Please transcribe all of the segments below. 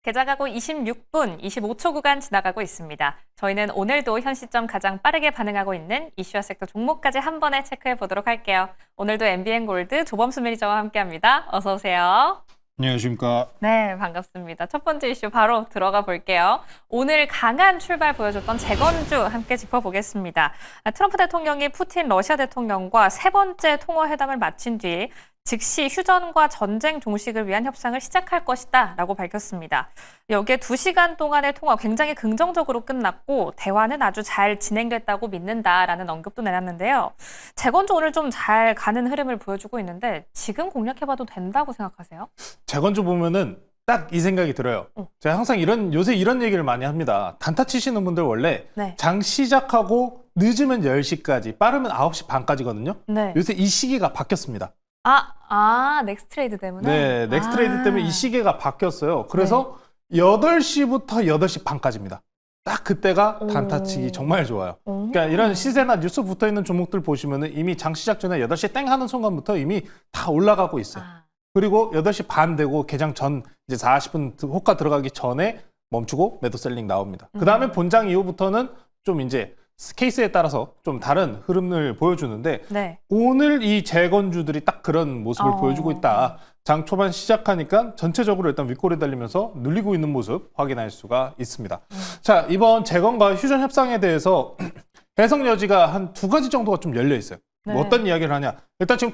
개장하고 26분, 25초 구간 지나가고 있습니다. 저희는 오늘도 현 시점 가장 빠르게 반응하고 있는 이슈와 섹터 종목까지 한 번에 체크해 보도록 할게요. 오늘도 MBN 골드 조범수 매니저와 함께합니다. 어서 오세요. 안녕하십니까. 네, 반갑습니다. 첫 번째 이슈 바로 들어가 볼게요. 오늘 강한 출발 보여줬던 재건주 함께 짚어보겠습니다. 트럼프 대통령이 푸틴 러시아 대통령과 세 번째 통화회담을 마친 뒤 즉시 휴전과 전쟁 종식을 위한 협상을 시작할 것이다 라고 밝혔습니다. 여기에 2시간 동안의 통화 굉장히 긍정적으로 끝났고 대화는 아주 잘 진행됐다고 믿는다라는 언급도 내놨는데요. 재건주 오늘 좀 잘 가는 흐름을 보여주고 있는데 지금 공략해봐도 된다고 생각하세요? 재건주 보면은 딱 이 생각이 들어요. 제가 항상 요새 이런 얘기를 많이 합니다. 단타 치시는 분들 원래 네. 장 시작하고 늦으면 10시까지, 빠르면 9시 반까지거든요. 네. 요새 이 시기가 바뀌었습니다. 넥스트레이드 때문에? 네, 넥스트레이드 때문에 이 시기가 바뀌었어요. 그래서 8시부터 8시 반까지입니다. 딱 그때가 단타 치기 정말 좋아요. 그러니까 이런 시세나 뉴스 붙어있는 종목들 보시면은 이미 장 시작 전에 8시 땡 하는 순간부터 이미 다 올라가고 있어요. 그리고 8시 반 되고 개장 전 이제 40분 호가 들어가기 전에 멈추고 매도 셀링 나옵니다. 그 다음에 본장 이후부터는 좀 이제 케이스에 따라서 좀 다른 흐름을 보여주는데 네. 오늘 이 재건주들이 딱 그런 모습을 보여주고 있다. 장 초반 시작하니까 전체적으로 일단 윗골이 달리면서 눌리고 있는 모습 확인할 수가 있습니다. 자, 이번 재건과 휴전 협상에 대해서 해석 여지가 한 2가지 정도가 좀 열려 있어요. 네. 뭐 어떤 이야기를 하냐. 일단 지금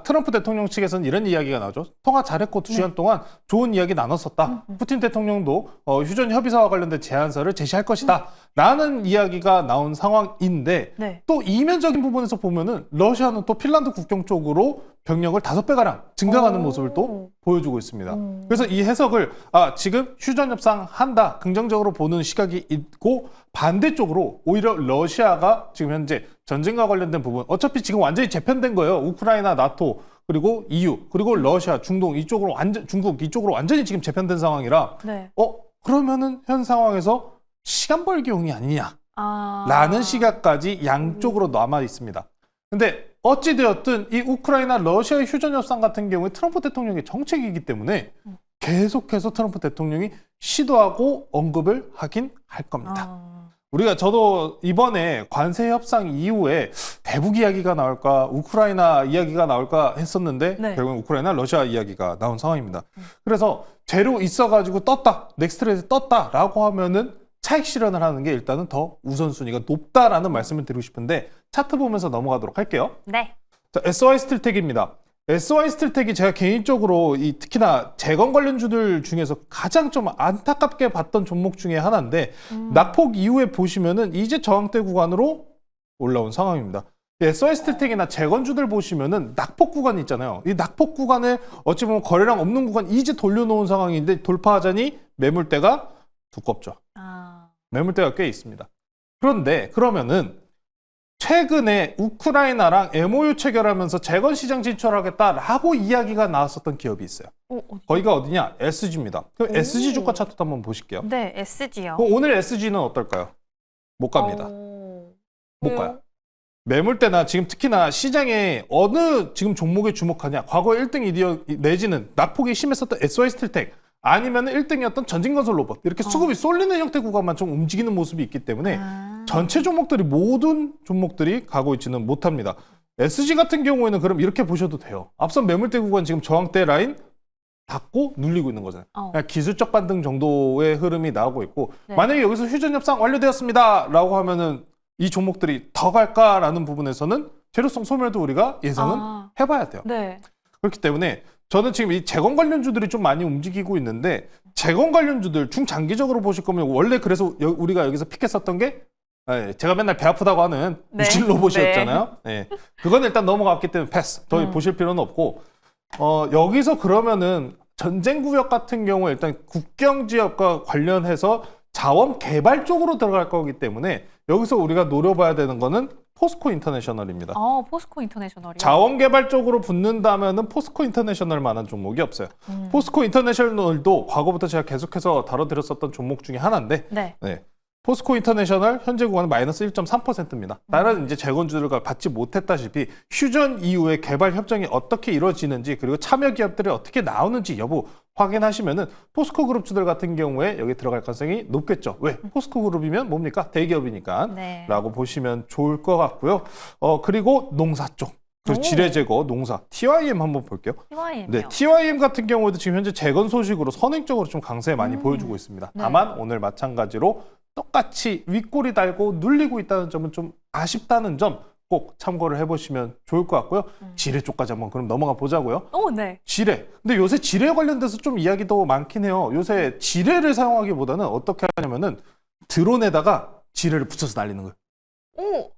트럼프 대통령 측에서는 이런 이야기가 나오죠. 통화 잘했고 2시간 동안 좋은 이야기 나눴었다. 푸틴 대통령도 휴전 협의서와 관련된 제안서를 제시할 것이다. 라는 이야기가 나온 상황인데 네. 또 이면적인 부분에서 보면은 러시아는 또 핀란드 국경 쪽으로 병력을 5배가량 증강하는 모습을 또 보여주고 있습니다. 그래서 이 해석을 지금 휴전 협상 한다. 긍정적으로 보는 시각이 있고 반대쪽으로 오히려 러시아가 지금 현재 전쟁과 관련된 부분 어차피 지금 완전히 재편된 거예요. 우크라이나, 나토, 그리고 EU, 그리고 러시아, 중동 이쪽으로 중국 이쪽으로 완전히 지금 재편된 상황이라 네. 그러면은 현 상황에서 시간 벌기용이 아니냐 라는 시각까지 양쪽으로 남아 있습니다. 근데 어찌되었든 이 우크라이나 러시아의 휴전 협상 같은 경우에 트럼프 대통령의 정책이기 때문에 계속해서 트럼프 대통령이 시도하고 언급을 하긴 할 겁니다. 저도 이번에 관세 협상 이후에 대북 이야기가 나올까 우크라이나 이야기가 나올까 했었는데 네. 결국은 우크라이나 러시아 이야기가 나온 상황입니다. 그래서 재료 있어가지고 떴다, 넥스트레이드 떴다라고 하면은 차익 실현을 하는 게 일단은 더 우선순위가 높다라는 말씀을 드리고 싶은데 차트 보면서 넘어가도록 할게요. 네. 자, SY 스틸텍입니다. SY 스틸텍이 제가 개인적으로 특히나 재건 관련주들 중에서 가장 좀 안타깝게 봤던 종목 중에 하나인데 낙폭 이후에 보시면은 이제 저항대 구간으로 올라온 상황입니다. SY 스틸텍이나 재건주들 보시면은 낙폭 구간이 있잖아요. 이 낙폭 구간에 어찌 보면 거래량 없는 구간 이제 돌려놓은 상황인데 돌파하자니 매물대가 두껍죠. 매물대가 꽤 있습니다. 그런데 그러면은 최근에 우크라이나랑 MOU 체결하면서 재건 시장 진출하겠다라고 이야기가 나왔었던 기업이 있어요. 거기가 어디냐? SG입니다. 그 SG 주가 차트도 한번 보실게요. 네, SG요. 오늘 SG는 어떨까요? 못 갑니다. 못 가요. 매물대나 지금 특히나 시장에 어느 지금 종목에 주목하냐? 과거 1등 내지는 낙폭이 심했었던 SY 스틸텍 아니면 1등이었던 전진건설 로봇 이렇게 수급이 쏠리는 형태 구간만 좀 움직이는 모습이 있기 때문에 전체 종목들이 모든 종목들이 가고 있지는 못합니다. SG 같은 경우에는 그럼 이렇게 보셔도 돼요. 앞선 매물대 구간 지금 저항대 라인 닫고 눌리고 있는 거잖아요. 그냥 기술적 반등 정도의 흐름이 나오고 있고 만약에 여기서 휴전 협상 완료되었습니다 라고 하면은 이 종목들이 더 갈까라는 부분에서는 재료성 소멸도 우리가 예상은 해봐야 돼요. 네. 그렇기 때문에 저는 지금 이 재건 관련주들이 좀 많이 움직이고 있는데 재건 관련주들 중장기적으로 보실 거면 원래 그래서 우리가 여기서 픽했었던 게 제가 맨날 배 아프다고 하는 유진 로봇이었잖아요. 네. 그건 일단 넘어갔기 때문에 패스. 더 보실 필요는 없고 여기서 그러면은 전쟁 구역 같은 경우에 일단 국경 지역과 관련해서 자원 개발 쪽으로 들어갈 거기 때문에 여기서 우리가 노려봐야 되는 거는 포스코 인터내셔널입니다. 포스코 인터내셔널이요? 자원 개발 쪽으로 붙는다면은 포스코 인터내셔널만한 종목이 없어요. 포스코 인터내셔널도 과거부터 제가 계속해서 다뤄드렸었던 종목 중에 하나인데 네. 포스코 인터내셔널 현재 구간은 마이너스 1.3%입니다. 다른 이제 재건주들과 받지 못했다시피 휴전 이후에 개발 협정이 어떻게 이루어지는지 그리고 참여 기업들이 어떻게 나오는지 여부 확인하시면은 포스코 그룹주들 같은 경우에 여기 들어갈 가능성이 높겠죠. 왜? 포스코 그룹이면 뭡니까? 대기업이니까. 네. 라고 보시면 좋을 것 같고요. 그리고 농사 쪽. 그리고 오. 지뢰 제거, 농사. TYM 한번 볼게요. TYM이요. 네, TYM 같은 경우에도 지금 현재 재건 소식으로 선행적으로 좀 강세 많이 보여주고 있습니다. 네. 다만 오늘 마찬가지로 똑같이 윗꼬리 달고 눌리고 있다는 점은 좀 아쉽다는 점 꼭 참고를 해보시면 좋을 것 같고요. 지뢰 쪽까지 한번 그럼 넘어가 보자고요. 네. 지뢰. 근데 요새 지뢰 관련돼서 좀 이야기도 많긴 해요. 요새 지뢰를 사용하기보다는 어떻게 하냐면은 드론에다가 지뢰를 붙여서 날리는 거예요.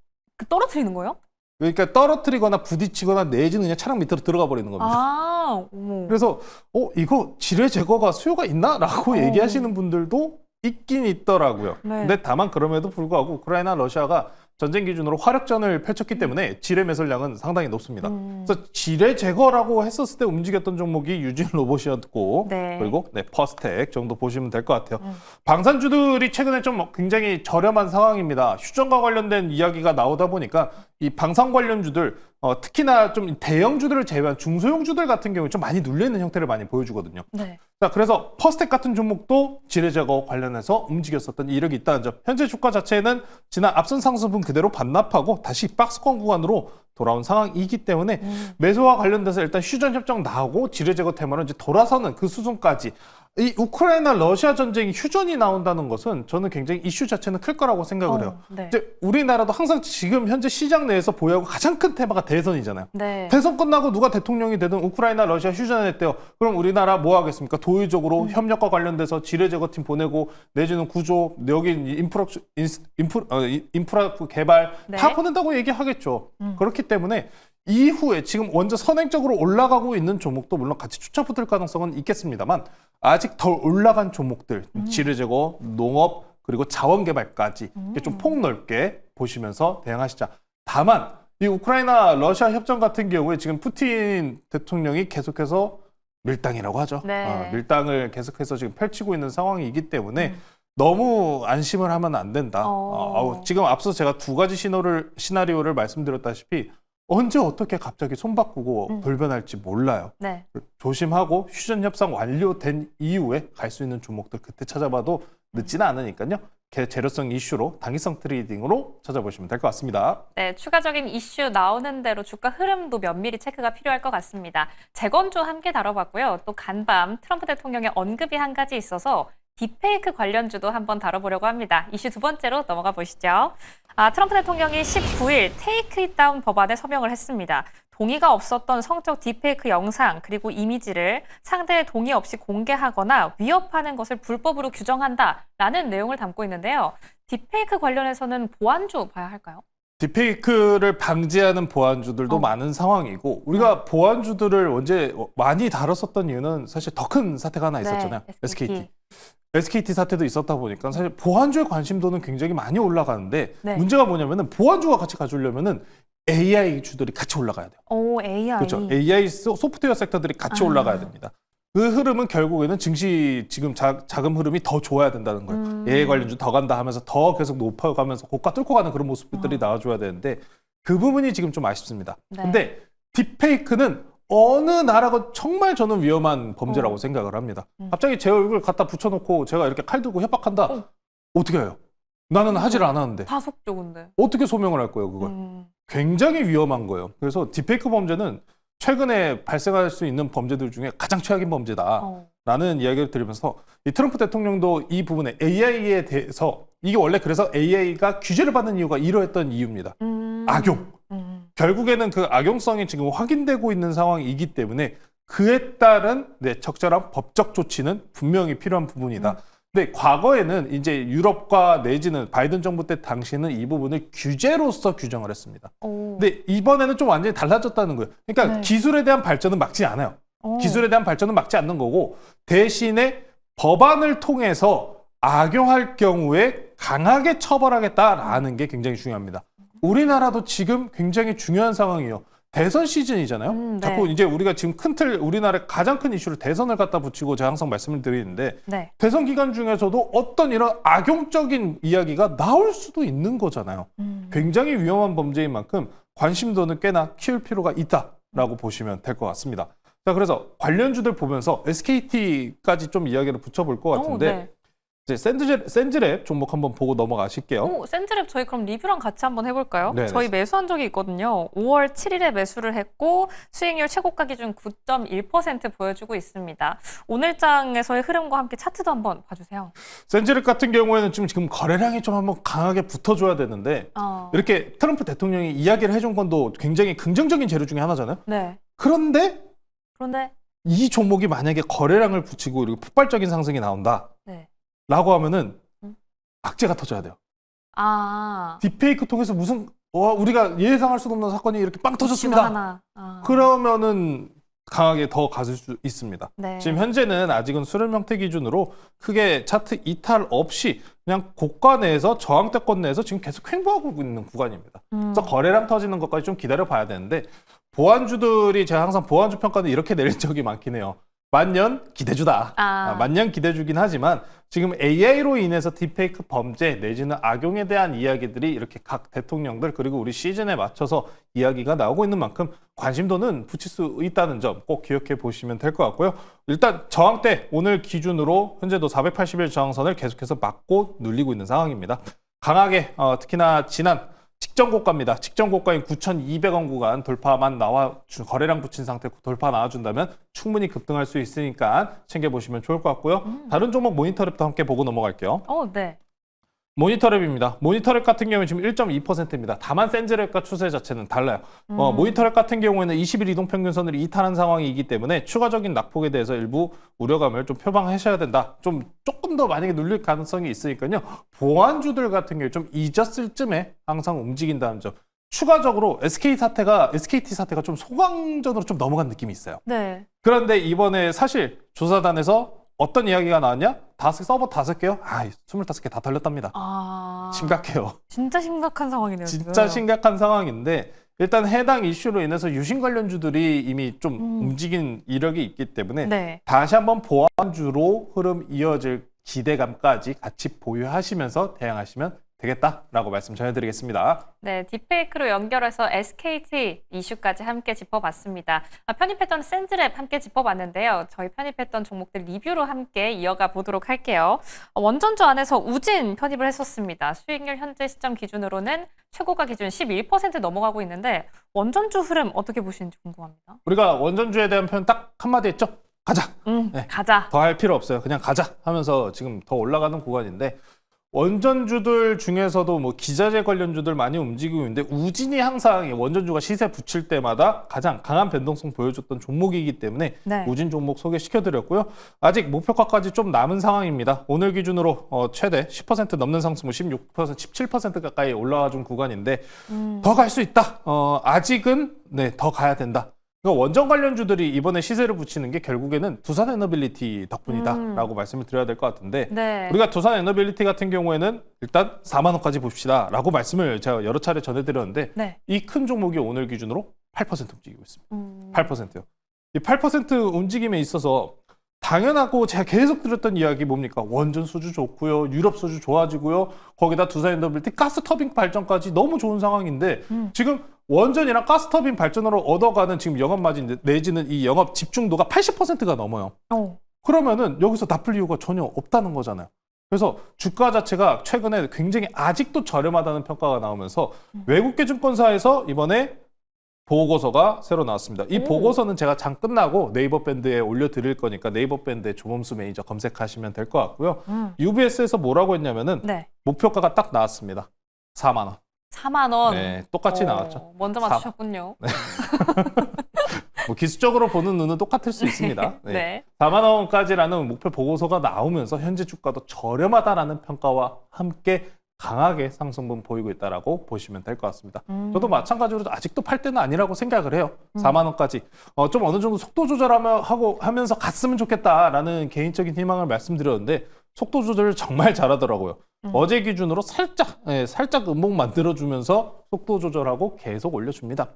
떨어뜨리는 거예요? 그러니까 떨어뜨리거나 부딪히거나 내지는 그냥 차량 밑으로 들어가 버리는 겁니다. 어머. 그래서 이거 지뢰 제거가 수요가 있나? 라고 얘기하시는 분들도 있긴 있더라고요. 네. 근데 다만 그럼에도 불구하고 우크라이나 러시아가 전쟁 기준으로 화력전을 펼쳤기 때문에 지뢰 매설량은 상당히 높습니다. 그래서 지뢰 제거라고 했었을 때 움직였던 종목이 유진 로봇이었고 네. 그리고 퍼스텍 정도 보시면 될 것 같아요. 방산주들이 최근에 좀 굉장히 저렴한 상황입니다. 휴전과 관련된 이야기가 나오다 보니까 이 방산 관련주들 특히나 좀 대형주들을 제외한 중소형주들 같은 경우에 좀 많이 눌려있는 형태를 많이 보여주거든요. 네. 자, 그래서 퍼스텍 같은 종목도 지뢰 제거 관련해서 움직였었던 이력이 있다는 점. 현재 주가 자체는 지난 앞선 상승분 그대로 반납하고 다시 박스권 구간으로 돌아온 상황이기 때문에 매수와 관련돼서 일단 휴전 협정 나오고 지뢰 제거 테마로 이제 돌아서는 그 수준까지 이 우크라이나 러시아 전쟁이 휴전이 나온다는 것은 저는 굉장히 이슈 자체는 클 거라고 생각을 해요. 네. 이제 우리나라도 항상 지금 현재 시장 내에서 보유하고 가장 큰 테마가 대선이잖아요. 네. 대선 끝나고 누가 대통령이 되든 우크라이나 러시아 휴전했대요. 그럼 우리나라 뭐 하겠습니까? 도의적으로 협력과 관련돼서 지뢰 제거팀 보내고 내지는 구조 여기 인프라 개발 네. 다 보낸다고 얘기하겠죠. 그렇기 때문에 이후에 지금 먼저 선행적으로 올라가고 있는 종목도 물론 같이 추차 붙을 가능성은 있겠습니다만 아직 덜 올라간 종목들 지뢰 제거, 농업 그리고 자원 개발까지 이렇게 좀 폭넓게 보시면서 대응하시자. 다만 이 우크라이나 러시아 협정 같은 경우에 지금 푸틴 대통령이 계속해서 밀당이라고 하죠. 네. 밀당을 계속해서 지금 펼치고 있는 상황이기 때문에 너무 안심을 하면 안 된다. 지금 앞서 제가 두 가지 시나리오를 말씀드렸다시피 언제 어떻게 갑자기 손 바꾸고 돌변할지 몰라요. 네. 조심하고 휴전 협상 완료된 이후에 갈 수 있는 종목들 그때 찾아봐도 늦지는 않으니까요. 재료성 이슈로 당위성 트레이딩으로 찾아보시면 될 것 같습니다. 네, 추가적인 이슈 나오는 대로 주가 흐름도 면밀히 체크가 필요할 것 같습니다. 재건주 함께 다뤄봤고요. 또 간밤 트럼프 대통령의 언급이 한 가지 있어서 딥페이크 관련주도 한번 다뤄보려고 합니다. 이슈 두 번째로 넘어가 보시죠. 트럼프 대통령이 19일 테이크 잇 다운 법안에 서명을 했습니다. 동의가 없었던 성적 딥페이크 영상 그리고 이미지를 상대의 동의 없이 공개하거나 위협하는 것을 불법으로 규정한다라는 내용을 담고 있는데요. 딥페이크 관련해서는 보완주 봐야 할까요? 딥페이크를 방지하는 보안주들도 많은 상황이고 우리가 보안주들을 언제 많이 다뤘었던 이유는 사실 더 큰 사태가 하나 있었잖아요. 네, SKT 사태도 있었다 보니까 사실 보안주의 관심도는 굉장히 많이 올라가는데 네. 문제가 뭐냐면은 보안주가 같이 가져오려면은 AI 주들이 같이 올라가야 돼요. AI. 그렇죠. AI 소프트웨어 섹터들이 같이 올라가야 됩니다. 그 흐름은 결국에는 증시 지금 자금 흐름이 더 좋아야 된다는 거예요. AI 관련주 더 간다 하면서 더 계속 높아가면서 고가 뚫고 가는 그런 모습들이 나와줘야 되는데 그 부분이 지금 좀 아쉽습니다. 네. 근데 딥페이크는 어느 나라가 정말 저는 위험한 범죄라고 생각을 합니다. 갑자기 제 얼굴 갖다 붙여놓고 제가 이렇게 칼 들고 협박한다? 어떻게 해요? 나는 하질 않았는데. 파속죠, 근데. 어떻게 소명을 할 거예요, 그걸? 굉장히 위험한 거예요. 그래서 딥페이크 범죄는 최근에 발생할 수 있는 범죄들 중에 가장 최악인 범죄다라는 이야기를 드리면서 이 트럼프 대통령도 이 부분에 AI에 대해서 이게 원래 그래서 AI가 규제를 받는 이유가 이러했던 이유입니다. 악용. 결국에는 그 악용성이 지금 확인되고 있는 상황이기 때문에 그에 따른 적절한 법적 조치는 분명히 필요한 부분이다. 근데 과거에는 이제 유럽과 내지는 바이든 정부 때 당시에는 이 부분을 규제로서 규정을 했습니다. 근데 이번에는 좀 완전히 달라졌다는 거예요. 그러니까 네. 기술에 대한 발전은 막지 않아요. 기술에 대한 발전은 막지 않는 거고 대신에 법안을 통해서 악용할 경우에 강하게 처벌하겠다라는 게 굉장히 중요합니다. 우리나라도 지금 굉장히 중요한 상황이에요. 대선 시즌이잖아요. 네. 자꾸 이제 우리가 지금 큰 틀, 우리나라의 가장 큰 이슈를 대선을 갖다 붙이고 제가 항상 말씀을 드리는데 네. 대선 기간 중에서도 어떤 이런 악용적인 이야기가 나올 수도 있는 거잖아요. 굉장히 위험한 범죄인 만큼 관심도는 꽤나 키울 필요가 있다라고 보시면 될 것 같습니다. 자, 그래서 관련주들 보면서 SKT까지 좀 이야기를 붙여볼 것 같은데 네. 이제 센즈랩 종목 한번 보고 넘어가실게요. 센트랩 저희 그럼 리뷰랑 같이 한번 해볼까요? 네네. 저희 매수한 적이 있거든요. 5월 7일에 매수를 했고 수익률 최고가 기준 9.1% 보여주고 있습니다. 오늘 장에서의 흐름과 함께 차트도 한번 봐주세요. 센즈랩 같은 경우에는 지금 거래량이 좀 한번 강하게 붙어줘야 되는데 이렇게 트럼프 대통령이 이야기를 해준 건도 굉장히 긍정적인 재료 중에 하나잖아요. 네. 그런데 그런데 이 종목이 만약에 거래량을 붙이고 이렇게 폭발적인 상승이 나온다. 네. 라고 하면은 음. 악재가 터져야 돼요. 아. 딥페이크 통해서 무슨 우리가 예상할 수도 없는 사건이 이렇게 빵 터졌습니다. 하나. 그러면은 강하게 더 가실 수 있습니다. 네. 지금 현재는 아직은 수렴 형태 기준으로 크게 차트 이탈 없이 그냥 고가 내에서 저항대권 내에서 지금 계속 횡보하고 있는 구간입니다. 그래서 거래량 터지는 것까지 좀 기다려 봐야 되는데 보안주들이 제가 항상 보안주 평가는 이렇게 내린 적이 많긴 해요. 만년 기대주다. 만년 기대주긴 하지만 지금 AI로 인해서 딥페이크 범죄 내지는 악용에 대한 이야기들이 이렇게 각 대통령들 그리고 우리 시즌에 맞춰서 이야기가 나오고 있는 만큼 관심도는 붙일 수 있다는 점 꼭 기억해 보시면 될 것 같고요. 일단 저항대 오늘 기준으로 현재도 480일 저항선을 계속해서 막고 눌리고 있는 상황입니다. 강하게 특히나 지난 직전 고가입니다. 직전 고가인 9,200원 구간 돌파만 거래량 붙인 상태 돌파 나와준다면 충분히 급등할 수 있으니까 챙겨보시면 좋을 것 같고요. 다른 종목 모니터랩도 함께 보고 넘어갈게요. 네. 모니터랩입니다. 모니터랩 같은 경우는 지금 1.2%입니다. 다만 센즈랩과 추세 자체는 달라요. 모니터랩 같은 경우에는 20일 이동평균선을 이탈한 상황이기 때문에 추가적인 낙폭에 대해서 일부 우려감을 좀 표방하셔야 된다. 조금 더 만약에 눌릴 가능성이 있으니까요. 보안주들 같은 경우에 좀 잊었을 쯤에 항상 움직인다는 점. 추가적으로 SKT 사태가 좀 소강전으로 좀 넘어간 느낌이 있어요. 네. 그런데 이번에 사실 조사단에서 어떤 이야기가 나왔냐? 서버 5개요? 25개 다 털렸답니다. 심각해요. 진짜 심각한 상황이네요. 진짜 지금. 심각한 상황인데 일단 해당 이슈로 인해서 유심 관련주들이 이미 좀 움직인 이력이 있기 때문에 네. 다시 한번 보안주로 흐름 이어질 기대감까지 같이 보유하시면서 대응하시면 되겠다라고 말씀 전해드리겠습니다. 네, 딥페이크로 연결해서 SKT 이슈까지 함께 짚어봤습니다. 편입했던 센즈랩 함께 짚어봤는데요. 저희 편입했던 종목들 리뷰로 함께 이어가 보도록 할게요. 원전주 안에서 우진 편입을 했었습니다. 수익률 현재 시점 기준으로는 최고가 기준 11% 넘어가고 있는데 원전주 흐름 어떻게 보시는지 궁금합니다. 우리가 원전주에 대한 표현 딱 한마디 했죠? 가자. 네. 가자. 더 할 필요 없어요. 그냥 가자 하면서 지금 더 올라가는 구간인데 원전주들 중에서도 뭐 기자재 관련주들 많이 움직이고 있는데 우진이 항상 원전주가 시세 붙일 때마다 가장 강한 변동성 보여줬던 종목이기 때문에 네. 우진 종목 소개시켜드렸고요. 아직 목표가까지 좀 남은 상황입니다. 오늘 기준으로 최대 10% 넘는 상승, 16%, 17% 가까이 올라와준 구간인데 더 갈 수 있다. 아직은 더 가야 된다. 그러니까 원전 관련주들이 이번에 시세를 붙이는 게 결국에는 두산에너빌리티 덕분이다라고 말씀을 드려야 될 것 같은데 네. 우리가 두산에너빌리티 같은 경우에는 일단 4만 원까지 봅시다라고 말씀을 제가 여러 차례 전해드렸는데 네. 이 큰 종목이 오늘 기준으로 8% 움직이고 있습니다. 8%요. 이 8% 움직임에 있어서 당연하고 제가 계속 드렸던 이야기 뭡니까? 원전 수주 좋고요. 유럽 수주 좋아지고요. 거기다 두산에너빌리티 가스 터빈 발전까지 너무 좋은 상황인데 지금 원전이랑 가스 터빈 발전으로 얻어가는 지금 영업 마진 내지는 이 영업 집중도가 80%가 넘어요. 그러면은 여기서 나쁠 이유가 전혀 없다는 거잖아요. 그래서 주가 자체가 최근에 굉장히 아직도 저렴하다는 평가가 나오면서 외국계 증권사에서 이번에 보고서가 새로 나왔습니다. 이 보고서는 제가 장 끝나고 네이버 밴드에 올려드릴 거니까 네이버 밴드에 조범수 매니저 검색하시면 될 것 같고요. UBS에서 뭐라고 했냐면은 네. 목표가가 딱 나왔습니다. 4만 원. 4만 원. 네, 똑같이 나왔죠. 먼저 맞추셨군요. 뭐 기술적으로 보는 눈은 똑같을 수 있습니다. 네. 네. 4만 원까지라는 목표 보고서가 나오면서 현재 주가도 저렴하다라는 평가와 함께 강하게 상승분 보이고 있다라고 보시면 될 것 같습니다. 저도 마찬가지로 아직도 팔 때는 아니라고 생각을 해요. 4만 원까지 좀 어느 정도 속도 조절하면서 갔으면 좋겠다라는 개인적인 희망을 말씀드렸는데 속도 조절을 정말 잘하더라고요. 어제 기준으로 살짝 음봉 만들어주면서 속도 조절하고 계속 올려줍니다.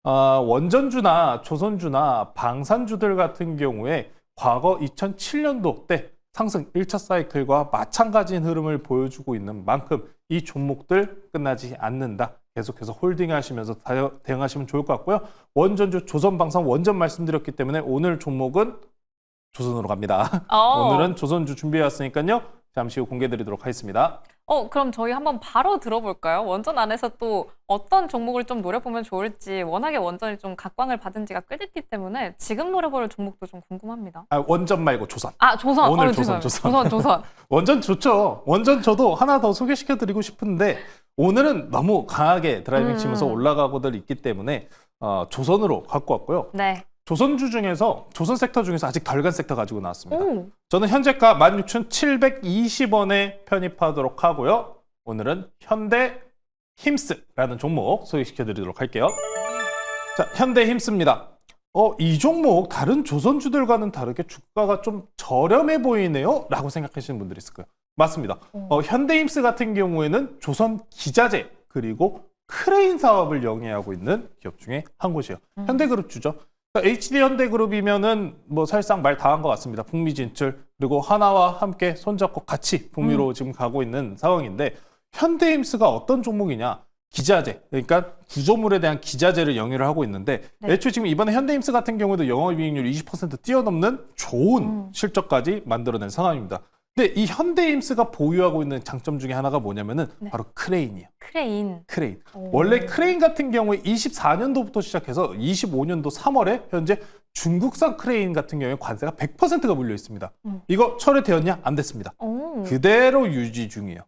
원전주나 조선주나 방산주들 같은 경우에 과거 2007년도 때 상승 1차 사이클과 마찬가지인 흐름을 보여주고 있는 만큼 이 종목들 끝나지 않는다. 계속해서 홀딩하시면서 대응하시면 좋을 것 같고요. 원전주 조선방산 원전 말씀드렸기 때문에 오늘 종목은 조선으로 갑니다. 오늘은 조선주 준비해왔으니까요. 잠시 후 공개드리도록 하겠습니다. 그럼 저희 한번 바로 들어볼까요? 원전 안에서 또 어떤 종목을 좀 노려보면 좋을지 워낙에 원전이 좀 각광을 받은 지가 꽤 됐기 때문에 지금 노려볼 종목도 좀 궁금합니다. 원전 말고 조선. 조선. 오늘 죄송해요. 조선. 조선. 원전 좋죠. 원전 저도 하나 더 소개시켜드리고 싶은데 오늘은 너무 강하게 드라이빙 치면서 올라가고들 있기 때문에 조선으로 갖고 왔고요. 네. 조선주 중에서 조선 섹터 중에서 아직 덜 간 섹터 가지고 나왔습니다. 오. 저는 현재가 16,720원에 편입하도록 하고요. 오늘은 현대 힘스라는 종목 소개시켜드리도록 할게요. 자, 현대 힘스입니다. 이 종목 다른 조선주들과는 다르게 주가가 좀 저렴해 보이네요 라고 생각하시는 분들이 있을 거예요. 맞습니다. 현대 힘스 같은 경우에는 조선 기자재 그리고 크레인 사업을 영위하고 있는 기업 중에 한 곳이에요. 현대그룹 주죠. HD 현대그룹이면은 뭐 사실상 말 다 한 것 같습니다. 북미 진출 그리고 하나와 함께 손잡고 같이 북미로 지금 가고 있는 상황인데 현대힘스가 어떤 종목이냐? 기자재, 그러니까 구조물에 대한 기자재를 영위를 하고 있는데 애초에 지금 이번에 현대힘스 같은 경우에도 영업이익률 20% 뛰어넘는 좋은 실적까지 만들어낸 상황입니다. 근데 이 현대힘스가 보유하고 있는 장점 중에 하나가 뭐냐면은 바로 크레인이에요. 크레인. 원래 크레인 같은 경우에 24년도부터 시작해서 25년도 3월에 현재 중국산 크레인 같은 경우에 관세가 100%가 물려 있습니다. 이거 철회되었냐? 안 됐습니다. 그대로 유지 중이에요.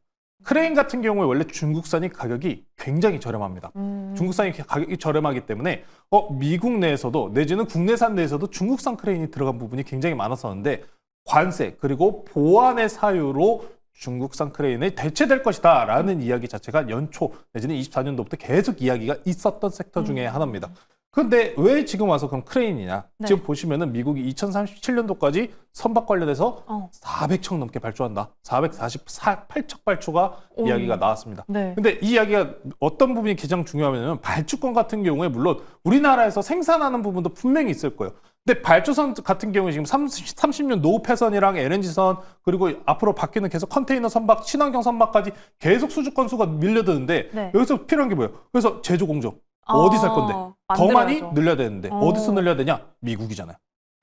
크레인 같은 경우에 원래 중국산이 가격이 굉장히 저렴합니다. 중국산이 가격이 저렴하기 때문에 미국 내에서도 내지는 국내산 내에서도 중국산 크레인이 들어간 부분이 굉장히 많았었는데 관세 그리고 보안의 사유로 중국산 크레인이 대체될 것이다 라는 이야기 자체가 연초 내지는 24년도부터 계속 이야기가 있었던 섹터 중에 하나입니다. 근데 왜 지금 와서 그럼 크레인이냐? 지금 보시면은 미국이 2037년도까지 선박 관련해서 400척 넘게 발주한다. 448척 발주가 이야기가 나왔습니다. 근데 이 이야기가 어떤 부분이 가장 중요하냐면 발주권 같은 경우에 물론 우리나라에서 생산하는 부분도 분명히 있을 거예요. 근데 발주선 같은 경우에 지금 30년 노후 폐선이랑 LNG선 그리고 앞으로 바뀌는 계속 컨테이너 선박, 친환경 선박까지 계속 수주 건수가 밀려드는데 여기서 필요한 게 뭐예요? 그래서 제조 공정. 어디서 할 건데? 더 많이 늘려야 되는데 어디서 늘려야 되냐? 미국이잖아요.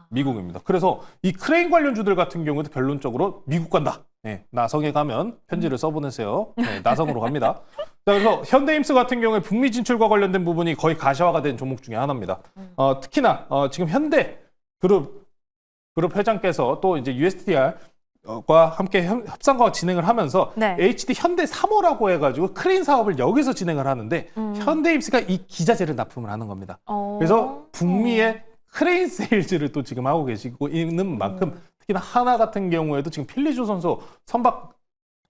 미국입니다. 그래서 이 크레인 관련주들 같은 경우도 결론적으로 미국 간다. 나성에 가면 편지를 써보내세요. 나성으로 갑니다. 자, 그래서 현대힘스 같은 경우에 북미 진출과 관련된 부분이 거의 가시화가 된 종목 중에 하나입니다. 특히나 지금 현대그룹 회장께서 또 이제 USTR 과 함께 협상과 진행을 하면서 HD 현대 3호라고 해가지고 크레인 사업을 여기서 진행을 하는데 현대힘스가 이 기자재를 납품을 하는 겁니다. 그래서 북미의 크레인 세일즈를 또 지금 하고 계시고 있는 만큼 특히나 하나 같은 경우에도 지금 필리조 선수 선박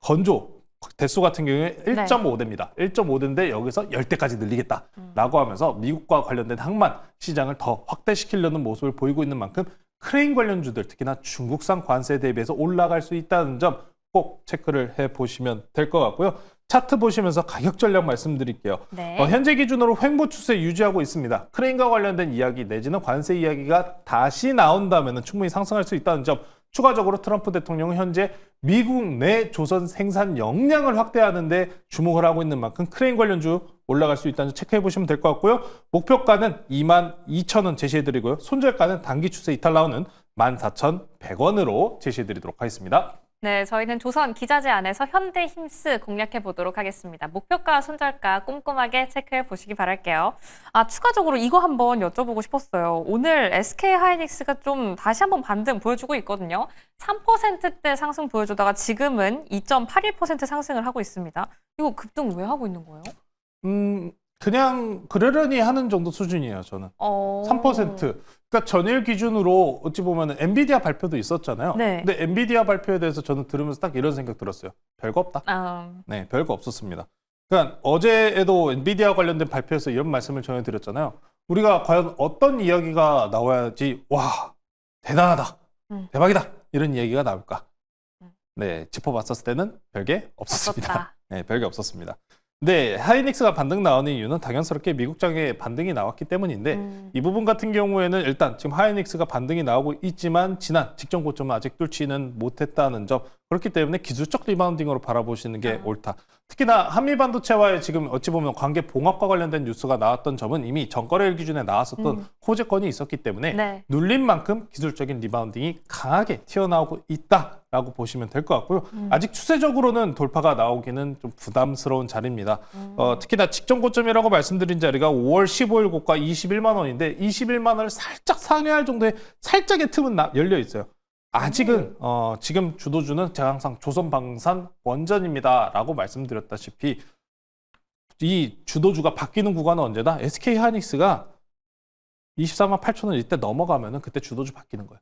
건조 대수 같은 경우에 1.5대입니다. 1.5대인데 여기서 10대까지 늘리겠다라고 하면서 미국과 관련된 항만 시장을 더 확대시키려는 모습을 보이고 있는 만큼 크레인 관련주들 특히나 중국산 관세에 대비해서 올라갈 수 있다는 점 꼭 체크를 해보시면 될 것 같고요. 차트 보시면서 가격 전략 말씀드릴게요. 현재 기준으로 횡보 추세 유지하고 있습니다. 크레인과 관련된 이야기 내지는 관세 이야기가 다시 나온다면 충분히 상승할 수 있다는 점 추가적으로 트럼프 대통령은 현재 미국 내 조선 생산 역량을 확대하는 데 주목을 하고 있는 만큼 크레인 관련주 올라갈 수 있다는 점 체크해 보시면 될 것 같고요. 목표가는 22,000원 제시해드리고요. 손절가는 단기 추세 이탈 나오는 14,100원으로 제시해드리도록 하겠습니다. 네, 저희는 조선 기자재 안에서 현대힘스 공략해 보도록 하겠습니다. 목표가, 손절가 꼼꼼하게 체크해 보시기 바랄게요. 추가적으로 이거 한번 여쭤보고 싶었어요. 오늘 SK하이닉스가 좀 다시 한번 반등 보여주고 있거든요. 3%대 상승 보여주다가 지금은 2.81% 상승을 하고 있습니다. 이거 급등 왜 하고 있는 거예요? 그냥 그러려니 하는 정도 수준이에요, 저는. 3%. 그러니까 전일 기준으로 어찌 보면 엔비디아 발표도 있었잖아요. 근데 엔비디아 발표에 대해서 저는 들으면서 딱 이런 생각 들었어요. 별거 없다. 네, 별거 없었습니다. 그러니까 어제에도 엔비디아 관련된 발표에서 이런 말씀을 전해드렸잖아요. 우리가 과연 어떤 이야기가 나와야지 와, 대단하다, 대박이다 이런 이야기가 나올까? 네, 짚어봤었을 때는 별게 없었습니다. 네, 별게 없었습니다. 네, 하이닉스가 반등 나오는 이유는 당연스럽게 미국장에 반등이 나왔기 때문인데 이 부분 같은 경우에는 일단 지금 하이닉스가 반등이 나오고 있지만 지난 직전 고점은 아직 뚫지는 못했다는 점, 그렇기 때문에 기술적 리바운딩으로 바라보시는 게 옳다. 특히나 한미 반도체와의 지금 어찌 보면 관계 봉합과 관련된 뉴스가 나왔던 점은 이미 전거래일 기준에 나왔었던 호재권이 있었기 때문에 네. 눌린 만큼 기술적인 리바운딩이 강하게 튀어나오고 있다라고 보시면 될 것 같고요. 아직 추세적으로는 돌파가 나오기는 좀 부담스러운 자리입니다. 특히나 직전 고점이라고 말씀드린 자리가 5월 15일 고가 21만 원인데 21만 원을 살짝 상회할 정도의 살짝의 틈은 열려 있어요. 아직은 지금 주도주는 제가 항상 조선방산 원전입니다라고 말씀드렸다시피 이 주도주가 바뀌는 구간은 언제다? SK 하이닉스가 24만 8천 원 이때 넘어가면은 그때 주도주 바뀌는 거예요.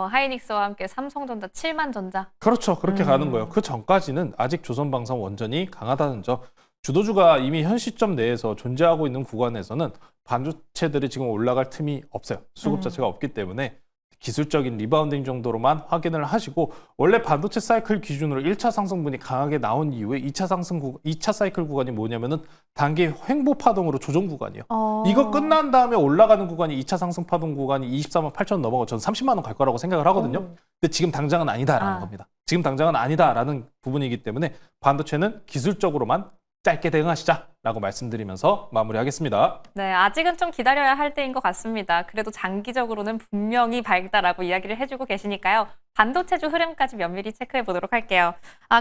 하이닉스와 함께 삼성전자, 7만 전자. 그렇죠. 그렇게 가는 거예요. 그 전까지는 아직 조선방산 원전이 강하다는 점. 주도주가 이미 현 시점 내에서 존재하고 있는 구간에서는 반도체들이 지금 올라갈 틈이 없어요. 수급 자체가 없기 때문에 기술적인 리바운딩 정도로만 확인을 하시고, 원래 반도체 사이클 기준으로 1차 상승분이 강하게 나온 이후에 2차 사이클 구간이 뭐냐면은 단기 횡보 파동으로 조정 구간이에요. 이거 끝난 다음에 올라가는 구간이 2차 상승 파동 구간이 24만 8천 원 넘어가 저는 30만 원 갈 거라고 생각을 하거든요. 근데 지금 당장은 아니다라는 겁니다. 지금 당장은 아니다라는 부분이기 때문에 반도체는 기술적으로만 짧게 대응하시자라고 말씀드리면서 마무리하겠습니다. 네, 아직은 좀 기다려야 할 때인 것 같습니다. 그래도 장기적으로는 분명히 밝다라고 이야기를 해주고 계시니까요. 반도체주 흐름까지 면밀히 체크해 보도록 할게요.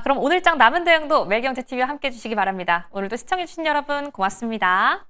그럼 오늘장 남은 대응도 매경제TV와 함께 해주시기 바랍니다. 오늘도 시청해주신 여러분 고맙습니다.